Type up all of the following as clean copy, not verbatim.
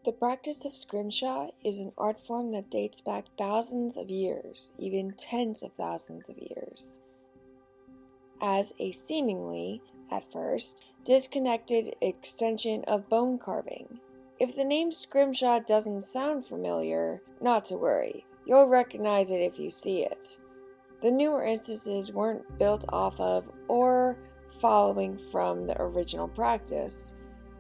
The practice of scrimshaw is an art form that dates back thousands of years, even tens of thousands of years, as a seemingly, at first, disconnected extension of bone carving. If the name scrimshaw doesn't sound familiar, not to worry, you'll recognize it if you see it. The newer instances weren't built off of or following from the original practice,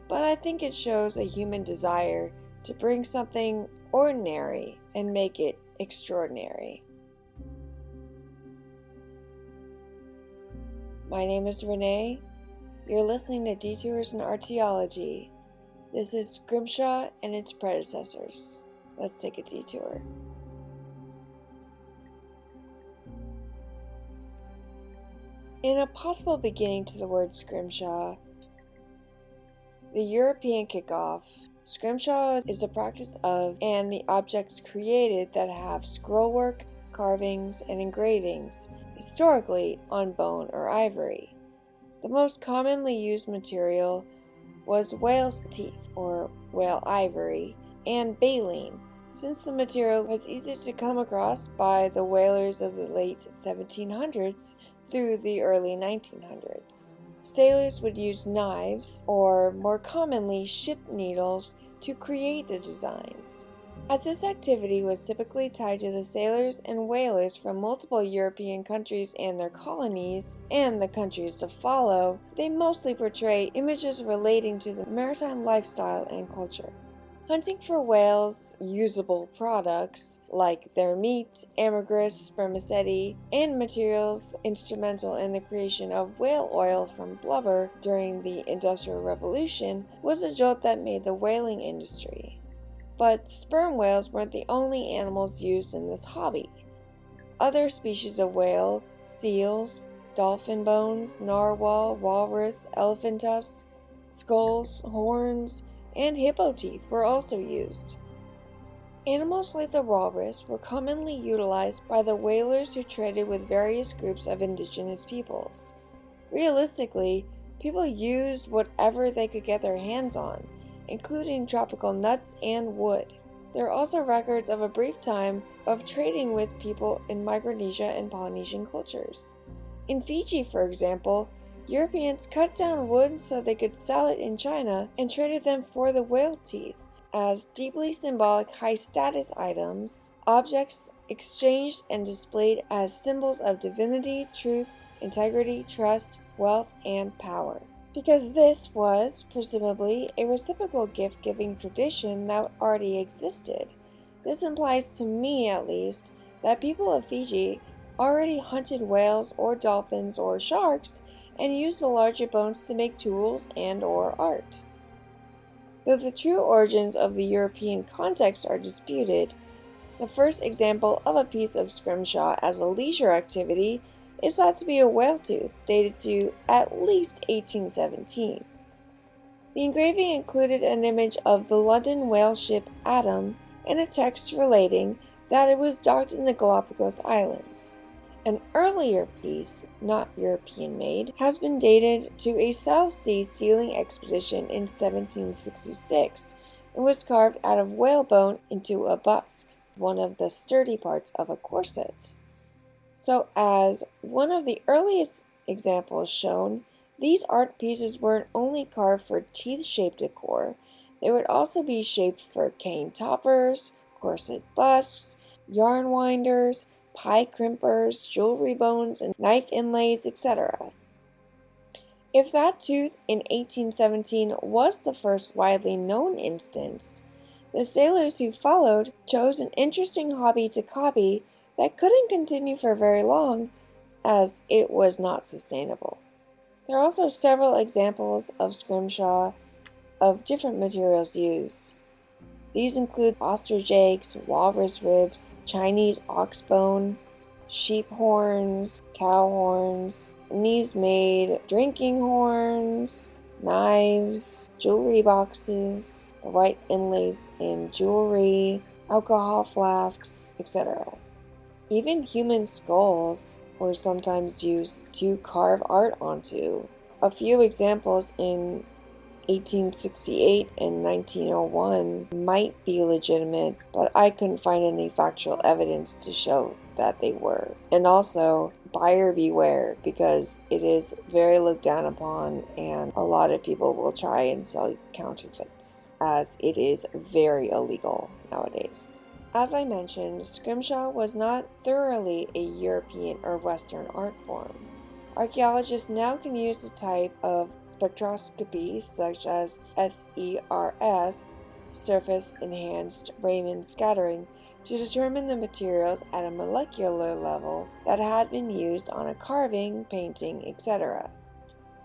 but I think it shows a human desire to bring something ordinary and make it extraordinary. My name is Renee. You're listening to Detours in Archaeology. This is Scrimshaw and Its Predecessors. Let's take a detour. In a possible beginning to the word scrimshaw, the European kickoff, scrimshaw is the practice of and the objects created that have scrollwork, carvings, and engravings, historically on bone or ivory. The most commonly used material was whale's teeth, or whale ivory, and baleen, since the material was easy to come across by the whalers of the late 1700s through the early 1900s. Sailors would use knives, or more commonly ship needles, to create the designs. As this activity was typically tied to the sailors and whalers from multiple European countries and their colonies, and the countries to follow, they mostly portray images relating to the maritime lifestyle and culture. Hunting for whales' usable products, like their meat, ambergris, spermaceti, and materials instrumental in the creation of whale oil from blubber during the Industrial Revolution, was a jolt that made the whaling industry. But sperm whales weren't the only animals used in this hobby. Other species of whale, seals, dolphin bones, narwhal, walrus, elephant tusks, skulls, horns, and hippo teeth were also used. Animals like the walrus were commonly utilized by the whalers who traded with various groups of indigenous peoples. Realistically, people used whatever they could get their hands on, including tropical nuts and wood. There are also records of a brief time of trading with people in Micronesia and Polynesian cultures. In Fiji, for example, Europeans cut down wood so they could sell it in China and traded them for the whale teeth as deeply symbolic high-status items, objects exchanged and displayed as symbols of divinity, truth, integrity, trust, wealth, and power. Because this was, presumably, a reciprocal gift-giving tradition that already existed, this implies to me, at least, that people of Fiji already hunted whales or dolphins or sharks and used the larger bones to make tools and/or art. Though the true origins of the European context are disputed, the first example of a piece of scrimshaw as a leisure activity is thought to be a whale tooth dated to at least 1817. The engraving included an image of the London whale ship Adam and a text relating that it was docked in the Galapagos Islands. An earlier piece, not European-made, has been dated to a South Sea sealing expedition in 1766 and was carved out of whalebone into a busk, one of the sturdy parts of a corset. So as one of the earliest examples shown, these art pieces weren't only carved for teeth-shaped decor, they would also be shaped for cane toppers, corset busks, yarn winders, pie crimpers, jewelry bones, and knife inlays, etc. If that tooth in 1817 was the first widely known instance, the sailors who followed chose an interesting hobby to copy that couldn't continue for very long, as it was not sustainable. There are also several examples of scrimshaw of different materials used. These include ostrich eggs, walrus ribs, Chinese ox bone, sheep horns, cow horns, and these made drinking horns, knives, jewelry boxes, the white inlays in jewelry, alcohol flasks, etc. Even human skulls were sometimes used to carve art onto. A few examples in 1868 and 1901 might be legitimate, but I couldn't find any factual evidence to show that they were. And also, buyer beware, because it is very looked down upon and a lot of people will try and sell counterfeits, as it is very illegal nowadays. As I mentioned, Scrimshaw was not thoroughly a European or Western art form. Archaeologists now can use the type of spectroscopy such as SERS, surface enhanced Raman scattering, to determine the materials at a molecular level that had been used on a carving, painting, etc.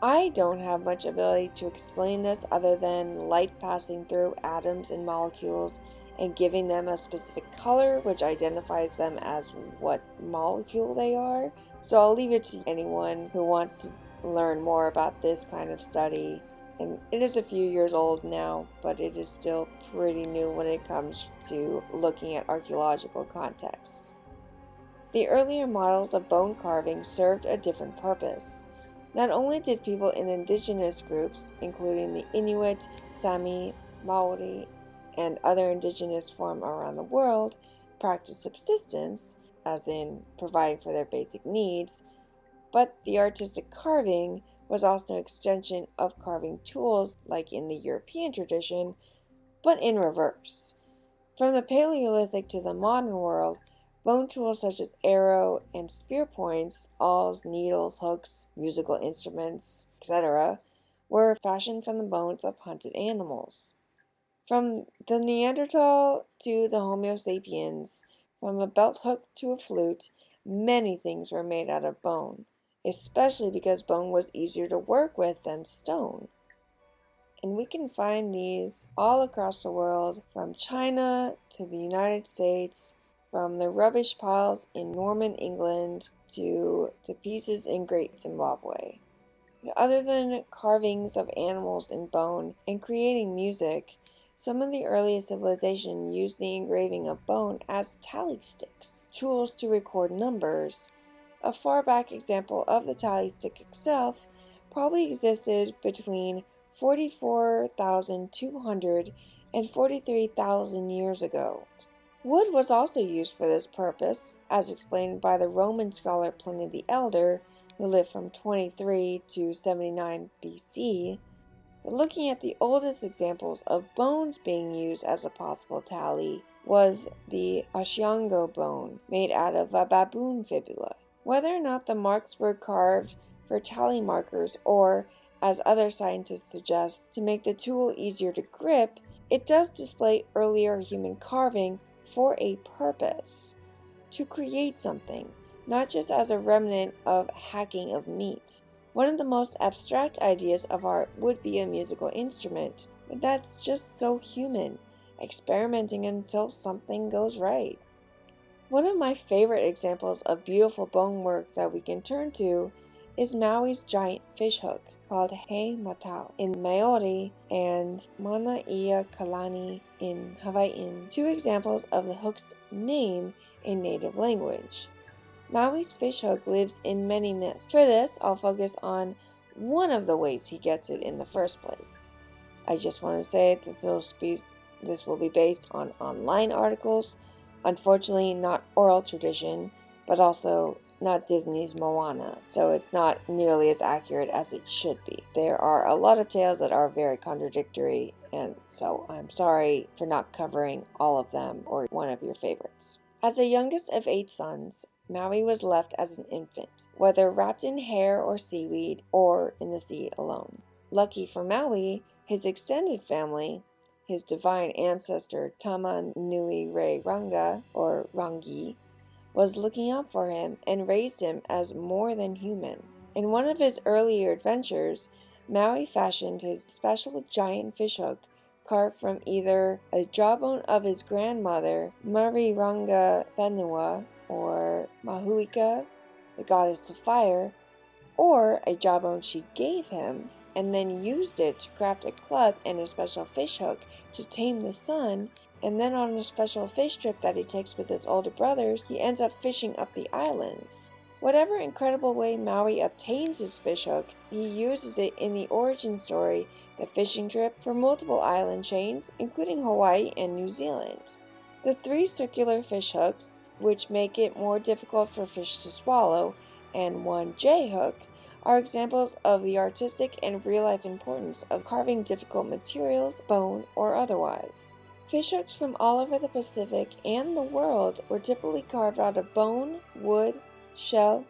I don't have much ability to explain this other than light passing through atoms and molecules and giving them a specific color which identifies them as what molecule they are. So I'll leave it to anyone who wants to learn more about this kind of study. And it is a few years old now, but it is still pretty new when it comes to looking at archaeological contexts. The earlier models of bone carving served a different purpose. Not only did people in indigenous groups, including the Inuit, Sami, Maori, and other indigenous forms around the world, practice subsistence, as in providing for their basic needs, but the artistic carving was also an extension of carving tools like in the European tradition, but in reverse. From the Paleolithic to the modern world, bone tools such as arrow and spear points, awls, needles, hooks, musical instruments, etc., were fashioned from the bones of hunted animals. From the Neanderthal to the Homo sapiens, from a belt hook to a flute, many things were made out of bone, especially because bone was easier to work with than stone. And we can find these all across the world, from China to the United States, from the rubbish piles in Norman England to the pieces in Great Zimbabwe. Other than carvings of animals in bone and creating music, some of the earliest civilizations used the engraving of bone as tally sticks, tools to record numbers. A far back example of the tally stick itself probably existed between 44,200 and 43,000 years ago. Wood was also used for this purpose, as explained by the Roman scholar Pliny the Elder, who lived from 23 to 79 BC. But looking at the oldest examples of bones being used as a possible tally was the Ashango bone, made out of a baboon fibula. Whether or not the marks were carved for tally markers or, as other scientists suggest, to make the tool easier to grip, it does display earlier human carving for a purpose, to create something, not just as a remnant of hacking of meat. One of the most abstract ideas of art would be a musical instrument, but that's just so human, experimenting until something goes right. One of my favorite examples of beautiful bone work that we can turn to is Maui's giant fishhook, called He Matau in Maori and Mana Ia Kalani in Hawaiian, two examples of the hook's name in native language. Maui's fishhook lives in many myths. For this, I'll focus on one of the ways he gets it in the first place. I just want to say that this will be based on online articles, unfortunately not oral tradition, but also not Disney's Moana, so it's not nearly as accurate as it should be. There are a lot of tales that are very contradictory, and so I'm sorry for not covering all of them or one of your favorites. As the youngest of 8 sons, Maui was left as an infant, whether wrapped in hair or seaweed or in the sea alone. Lucky for Maui, his extended family, his divine ancestor Tama Nui Rei Ranga, or Rangi, was looking out for him and raised him as more than human. In one of his earlier adventures, Maui fashioned his special giant fishhook carved from either a jawbone of his grandmother, Mariranga Whenua, or Mahuika, the goddess of fire, or a jawbone she gave him, and then used it to craft a club and a special fishhook to tame the sun. And then on a special fish trip that he takes with his older brothers, he ends up fishing up the islands. Whatever incredible way Maui obtains his fishhook, he uses it in the origin story, The Fishing Trip, for multiple island chains, including Hawaii and New Zealand. The 3 circular fishhooks, which make it more difficult for fish to swallow, and 1 J-hook, are examples of the artistic and real-life importance of carving difficult materials, bone or otherwise. Fishhooks from all over the Pacific and the world were typically carved out of bone, wood, shell,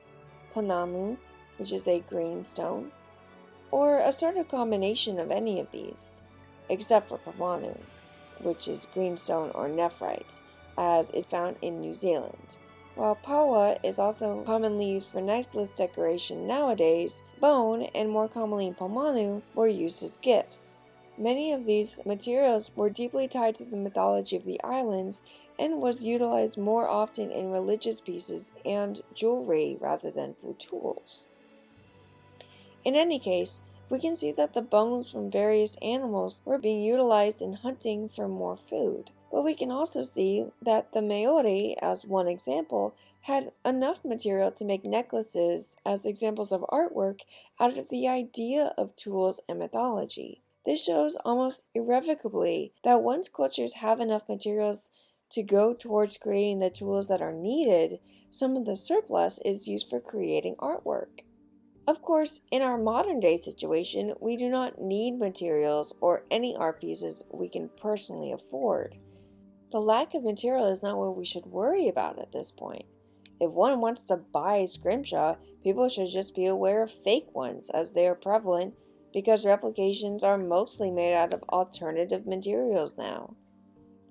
ponamu, which is a green stone, or a sort of combination of any of these, except for pomanu, which is greenstone or nephrite, as it's found in New Zealand. While paua is also commonly used for necklace decoration nowadays, bone, and more commonly pomanu, were used as gifts. Many of these materials were deeply tied to the mythology of the islands and was utilized more often in religious pieces and jewelry rather than for tools. In any case, we can see that the bones from various animals were being utilized in hunting for more food. But we can also see that the Maori, as one example, had enough material to make necklaces as examples of artwork out of the idea of tools and mythology. This shows almost irrevocably that once cultures have enough materials to go towards creating the tools that are needed, some of the surplus is used for creating artwork. Of course, in our modern day situation, we do not need materials or any art pieces we can personally afford. The lack of material is not what we should worry about at this point. If one wants to buy Scrimshaw, people should just be aware of fake ones, as they are prevalent, because replications are mostly made out of alternative materials now.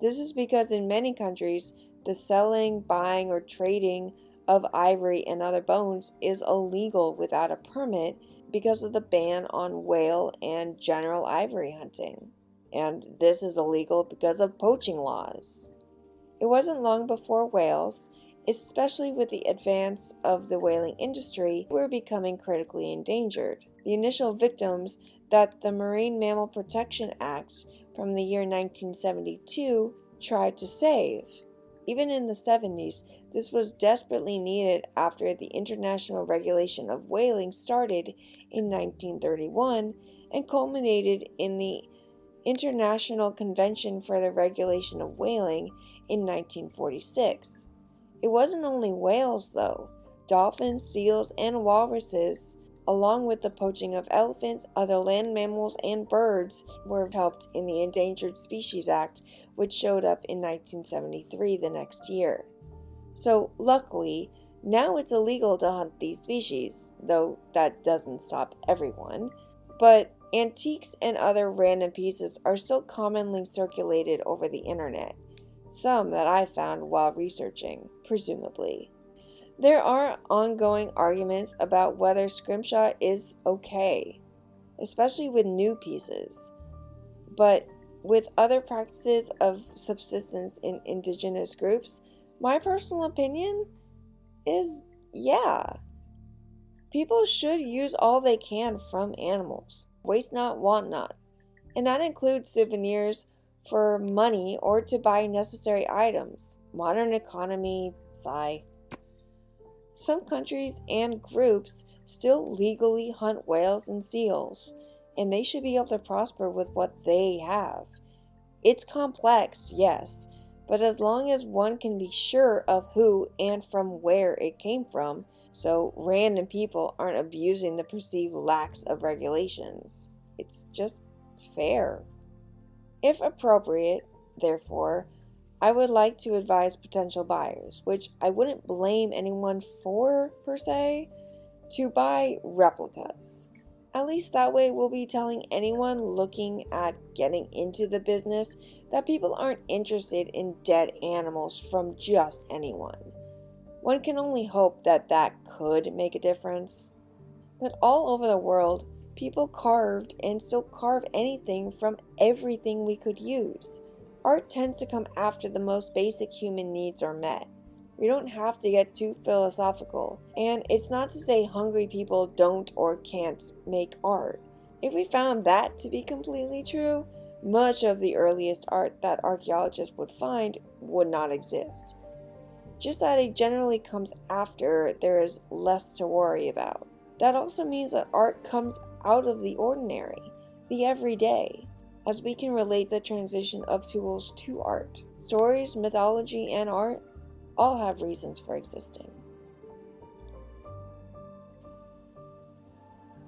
This is because in many countries, the selling, buying, or trading of ivory and other bones is illegal without a permit because of the ban on whale and general ivory hunting. And this is illegal because of poaching laws. It wasn't long before whales, especially with the advance of the whaling industry, were becoming critically endangered. The initial victims that the Marine Mammal Protection Act from the year 1972 tried to save. Even in the 70s, this was desperately needed after the international regulation of whaling started in 1931 and culminated in the International Convention for the Regulation of Whaling in 1946. It wasn't only whales, though. Dolphins, seals, and walruses, along with the poaching of elephants, other land mammals, and birds, were helped in the Endangered Species Act, which showed up in 1973 the next year. So, luckily, now it's illegal to hunt these species, though that doesn't stop everyone. But antiques and other random pieces are still commonly circulated over the internet, some that I found while researching, presumably. There are ongoing arguments about whether Scrimshaw is okay, especially with new pieces. But with other practices of subsistence in indigenous groups, my personal opinion is yeah. People should use all they can from animals. Waste not, want not. And that includes souvenirs for money or to buy necessary items. Modern economy, sigh. Some countries and groups still legally hunt whales and seals, and they should be able to prosper with what they have. It's complex, yes, but as long as one can be sure of who and from where it came from, so random people aren't abusing the perceived lacks of regulations, it's just fair. If appropriate, therefore, I would like to advise potential buyers, which I wouldn't blame anyone for per se, to buy replicas. At least that way we'll be telling anyone looking at getting into the business that people aren't interested in dead animals from just anyone. One can only hope that that could make a difference. But all over the world, people carved and still carve anything from everything we could use. Art tends to come after the most basic human needs are met. We don't have to get too philosophical, and it's not to say hungry people don't or can't make art. If we found that to be completely true, much of the earliest art that archaeologists would find would not exist. just that it generally comes after there is less to worry about. That also means that art comes out of the ordinary, the everyday, as we can relate the transition of tools to art. Stories, mythology, and art all have reasons for existing.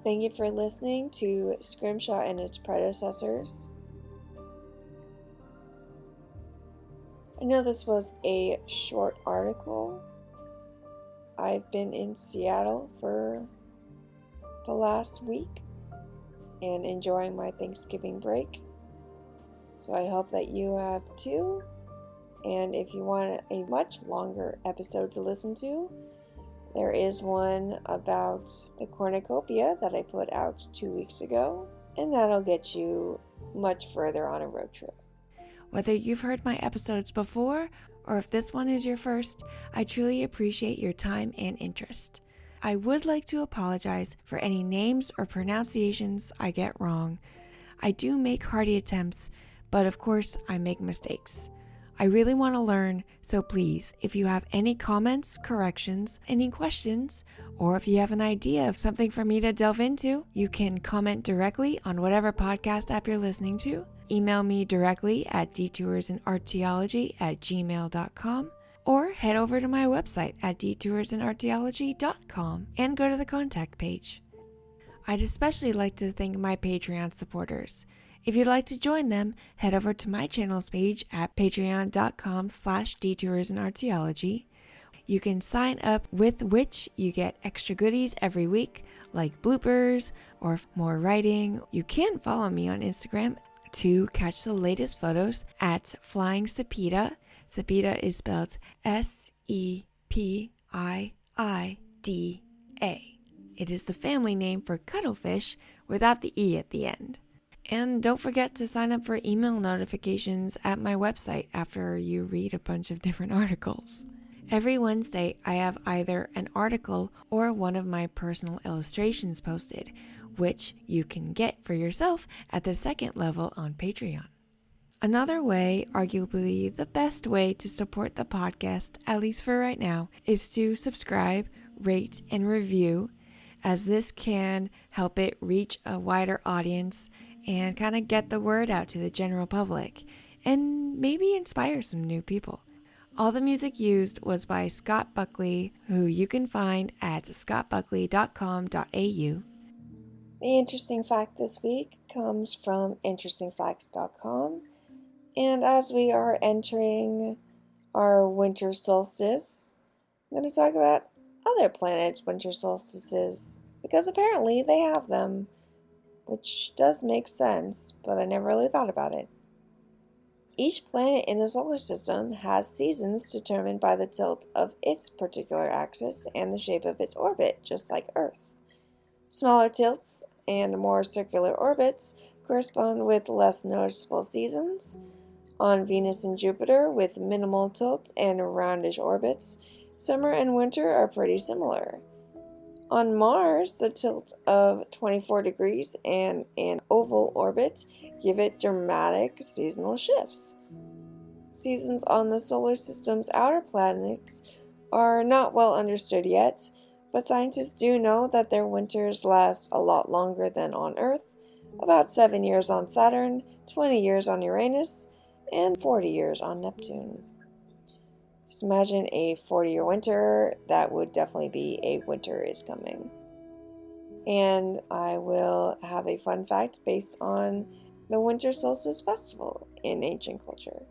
Thank you for listening to Scrimshaw and Its Predecessors. I know this was a short article. I've been in Seattle for the last week and enjoying my Thanksgiving break. So I hope that you have too. And if you want a much longer episode to listen to, there is one about the cornucopia that I put out 2 weeks ago, and that'll get you much further on a road trip. Whether you've heard my episodes before or if this one is your first, I truly appreciate your time and interest. I would like to apologize for any names or pronunciations I get wrong. I do make hearty attempts, but of course I make mistakes. I really want to learn, so please, if you have any comments, corrections, any questions, or if you have an idea of something for me to delve into, you can comment directly on whatever podcast app you're listening to. Email me directly at detoursinarchaeology@gmail.com, or head over to my website at detoursinarchaeology.com and go to the contact page. I'd especially like to thank my Patreon supporters. If you'd like to join them, head over to my channel's page at patreon.com/detoursinarchaeology. You can sign up, with which you get extra goodies every week, like bloopers or more writing. You can follow me on Instagram to catch the latest photos at Flying Sepida. Sepida is spelled Sepida. It is the family name for cuttlefish without the E at the end. And don't forget to sign up for email notifications at my website after you read a bunch of different articles. Every Wednesday, I have either an article or one of my personal illustrations posted, which you can get for yourself at the second level on Patreon. Another way, arguably the best way to support the podcast, at least for right now, is to subscribe, rate, and review, as this can help it reach a wider audience and kind of get the word out to the general public, and maybe inspire some new people. All the music used was by Scott Buckley, who you can find at scottbuckley.com.au. The interesting fact this week comes from interestingfacts.com, and as we are entering our winter solstice, I'm going to talk about other planets' winter solstices, because apparently they have them. Which does make sense, but I never really thought about it. Each planet in the solar system has seasons determined by the tilt of its particular axis and the shape of its orbit, just like Earth. Smaller tilts and more circular orbits correspond with less noticeable seasons. On Venus and Jupiter, with minimal tilt and roundish orbits, summer and winter are pretty similar. On Mars, the tilt of 24 degrees and an oval orbit give it dramatic seasonal shifts. Seasons on the solar system's outer planets are not well understood yet, but scientists do know that their winters last a lot longer than on Earth, about 7 years on Saturn, 20 years on Uranus, and 40 years on Neptune. Just imagine a 40-year winter. That would definitely be a winter is coming. And I will have a fun fact based on the Winter Solstice Festival in ancient culture.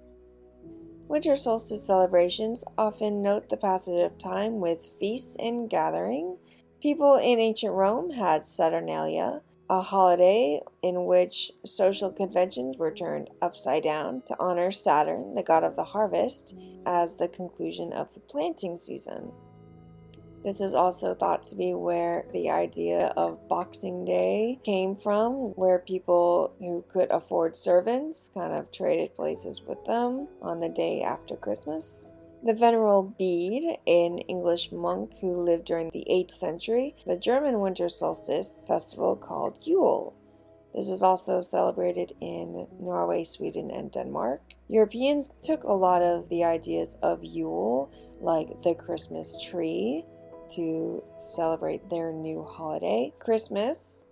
Winter solstice celebrations often note the passage of time with feasts and gathering. People in ancient Rome had Saturnalia, a holiday in which social conventions were turned upside down to honor Saturn, the god of the harvest, as the conclusion of the planting season. This is also thought to be where the idea of Boxing Day came from, where people who could afford servants kind of traded places with them on the day after Christmas. The Venerable Bede, an English monk who lived during the 8th century, the German winter solstice festival called Yule. This is also celebrated in Norway, Sweden, and Denmark. Europeans took a lot of the ideas of Yule like the Christmas tree to celebrate their new holiday. Christmas.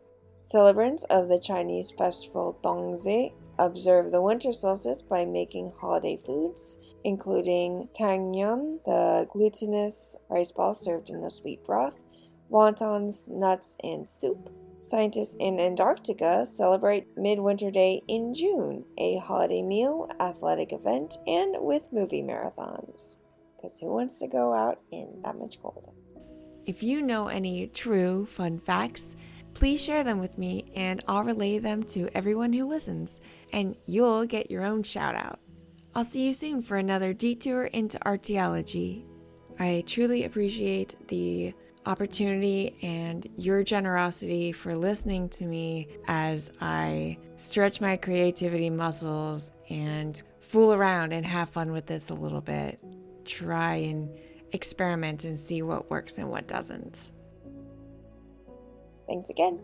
Celebrants of the Chinese festival Dongzhi observe the winter solstice by making holiday foods, including tangyun, the glutinous rice ball served in a sweet broth, wontons, nuts, and soup. Scientists in Antarctica celebrate Midwinter Day in June, a holiday meal, athletic event, and with movie marathons. Because who wants to go out in that much cold? If you know any true fun facts, please share them with me and I'll relay them to everyone who listens, and you'll get your own shout out. I'll see you soon for another detour into archaeology. I truly appreciate the opportunity and your generosity for listening to me as I stretch my creativity muscles and fool around and have fun with this a little bit. Try and experiment and see what works and what doesn't. Thanks again.